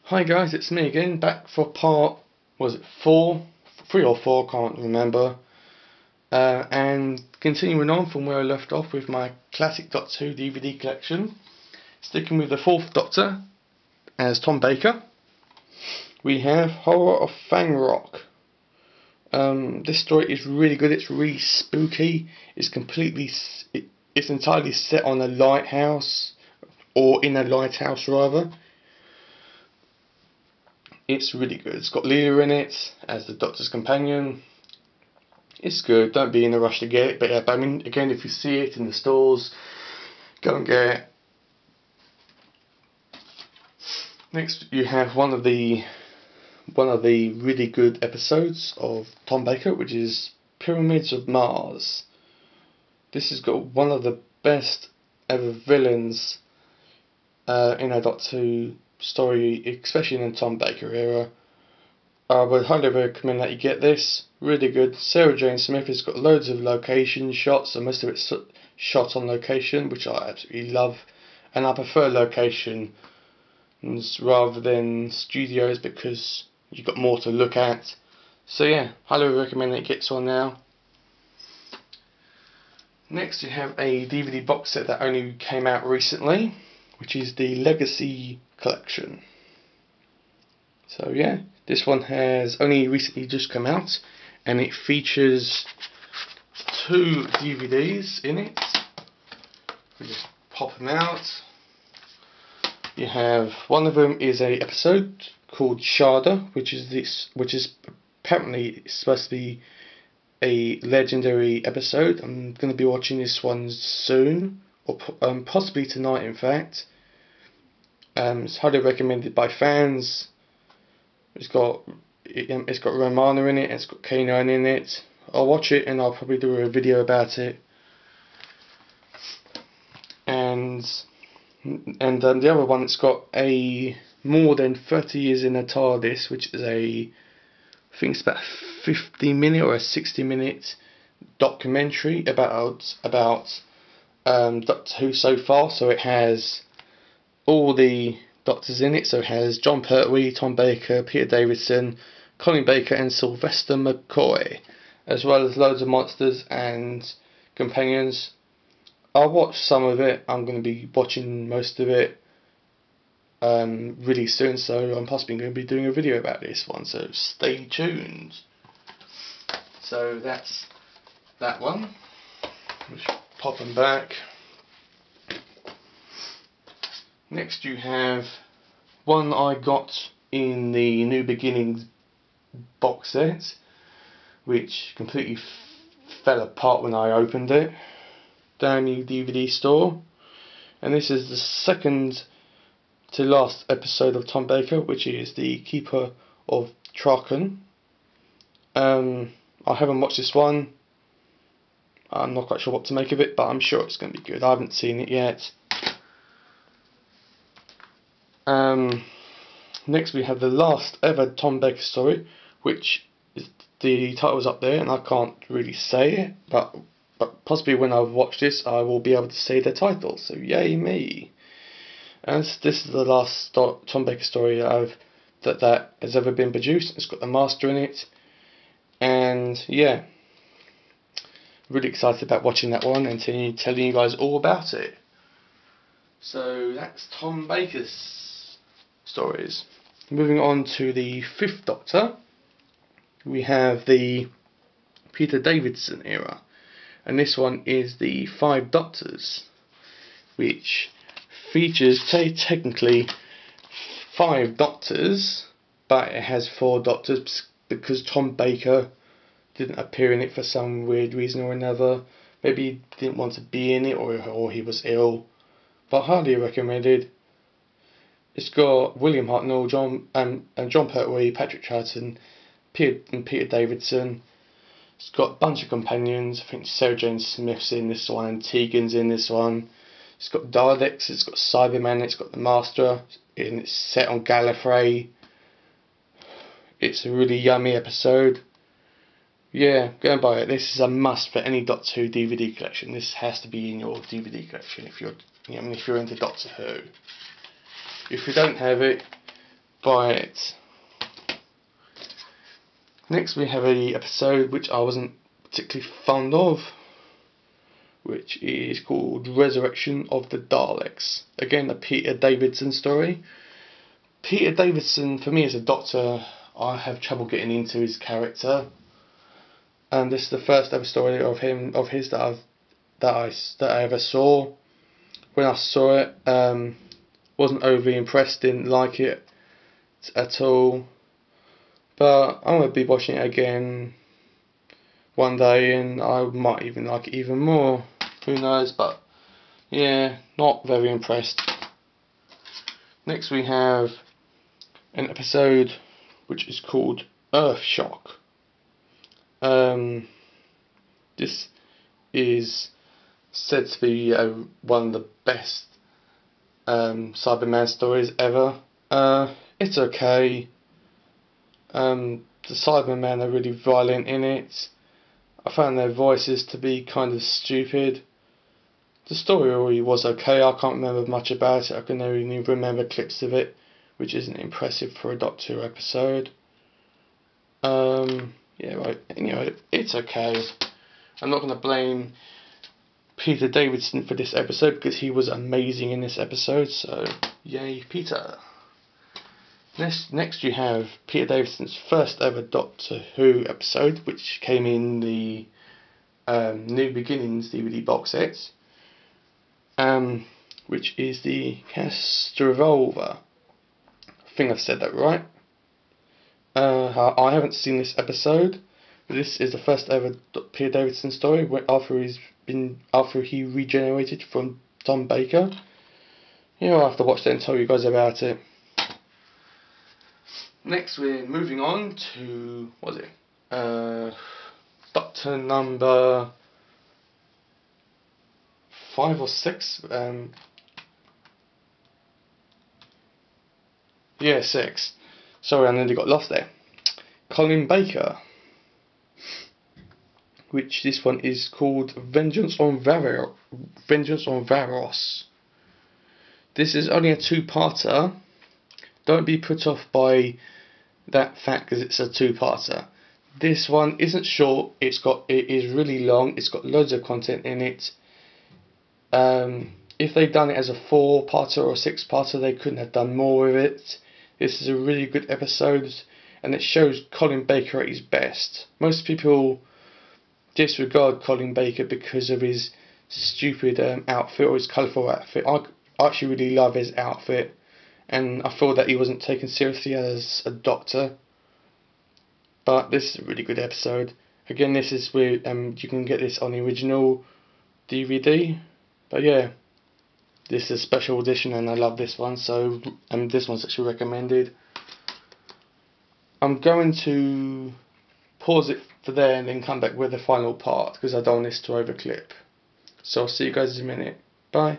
Hi guys, it's me again, back for part, was it 4? 3 or 4, can't remember. And continuing on from where I left off with my classic Doctor Who DVD collection. Sticking with the 4th Doctor, as Tom Baker, we have Horror of Fang Rock. This story is really good, it's really spooky, it's entirely set on a lighthouse, or in a lighthouse rather. It's really good. It's got Leela in it as the Doctor's companion. It's good. Don't be in a rush to get it. But yeah, I mean, again, if you see it in the stores, go and get it. Next, you have one of the really good episodes of Tom Baker, which is Pyramids of Mars. This has got one of the best ever villains in a Doctor Who story, especially in the Tom Baker era. I would highly recommend that you get this. Really good. Sarah Jane Smith has got loads of location shots, and most of it's shot on location, which I absolutely love. And I prefer locations rather than studios because you've got more to look at. So yeah, highly recommend that you get one now. Next, you have a DVD box set that only came out recently, which is the Legacy Collection. So yeah, this one has only recently just come out, and it features 2 DVDs in it. We just pop them out. You have one of them is a episode called Shada, which is apparently supposed to be a legendary episode. I'm going to be watching this one soon, or possibly tonight, in fact. It's highly recommended by fans. It's got Romana in it, it's got K9 in it. I'll watch it and I'll probably do a video about it. And the other one, it's got a more than 30 years in a TARDIS, which is I think it's about a 50-minute or a 60-minute documentary about Doctor Who so far. So it has all the Doctors in it, so it has Jon Pertwee, Tom Baker, Peter Davison, Colin Baker and Sylvester McCoy, as well as loads of monsters and companions. I'll watch some of it. I'm going to be watching most of it really soon, so I'm possibly going to be doing a video about this one, so stay tuned. So that's that one. Just pop them back. Next you have one I got in the New Beginnings box set, which completely fell apart when I opened it down the DVD store. And this is the second to last episode of Tom Baker, which is the Keeper of Traken. I haven't watched this one. I'm not quite sure what to make of it, but I'm sure it's going to be good. I haven't seen it yet. Next we have the last ever Tom Baker story, which is, the title's up there and I can't really say it, but possibly when I've watched this I will be able to say the title, so yay me. And this is the last Tom Baker story that has ever been produced. It's got the Master in it, and yeah, really excited about watching that one and telling you guys all about it. So that's Tom Baker's stories. Moving on to the 5th Doctor, we have the Peter Davison era, and this one is the 5 Doctors, which features technically 5 Doctors, but it has 4 Doctors because Tom Baker didn't appear in it for some weird reason or another. Maybe he didn't want to be in it, or he was ill, but highly recommended. It's got William Hartnell, Jon Pertwee, Patrick Troughton, Peter Davison. It's got a bunch of companions. I think Sarah Jane Smith's in this one, and Tegan's in this one. It's got Daleks, it's got Cybermen, it's got the Master, and it's set on Gallifrey. It's a really yummy episode. Yeah, go and buy it. This is a must for any Doctor Who DVD collection. This has to be in your DVD collection if you're into Doctor Who. If you don't have it, Right. Next we have a episode which I wasn't particularly fond of, which is called Resurrection of the Daleks. Again, a Peter Davison story. Peter Davison, for me as a Doctor, I have trouble getting into his character, and this is the first ever story of his that I ever saw. When I saw it, wasn't overly impressed, didn't like it at all. But I'm going to be watching it again one day, and I might even like it even more. Who knows? But yeah, not very impressed. Next we have an episode which is called Earthshock. This is said to be one of the best Cyberman stories ever. It's okay. The Cybermen are really violent in it. I found their voices to be kind of stupid. The story was okay. I can't remember much about it. I can only remember clips of it, which isn't impressive for a Doctor Who episode. Yeah, right. Anyway, it's okay. I'm not going to blame Peter Davison for this episode because he was amazing in this episode. So, yay, Peter. Next you have Peter Davison's first ever Doctor Who episode, which came in the New Beginnings DVD box set, which is the Castrovalva. I think I've said that right. I haven't seen this episode, but this is the first ever Peter Davison story after he regenerated from Tom Baker. I'll have to watch that and tell you guys about it. Next we're moving on to, Doctor number 5 or 6. 6. Sorry, I nearly got lost there. Colin Baker, which this one is called Vengeance on Varos. This is only a 2-parter. Don't be put off by that fact because it's a 2-parter. This one isn't short. It is really long. It's got loads of content in it. If they'd done it as a 4-parter or a 6-parter, they couldn't have done more with it. This is a really good episode, and it shows Colin Baker at his best. Most people disregard Colin Baker because of his stupid outfit or his colourful outfit. I actually really love his outfit, and I feel that he wasn't taken seriously as a Doctor. But this is a really good episode. Again, this is where you can get this on the original DVD. But yeah, this is a special edition, and I love this one. So this one's actually recommended. I'm going to pause it for there and then come back with the final part because I don't want this to overclip. So I'll see you guys in a minute. Bye.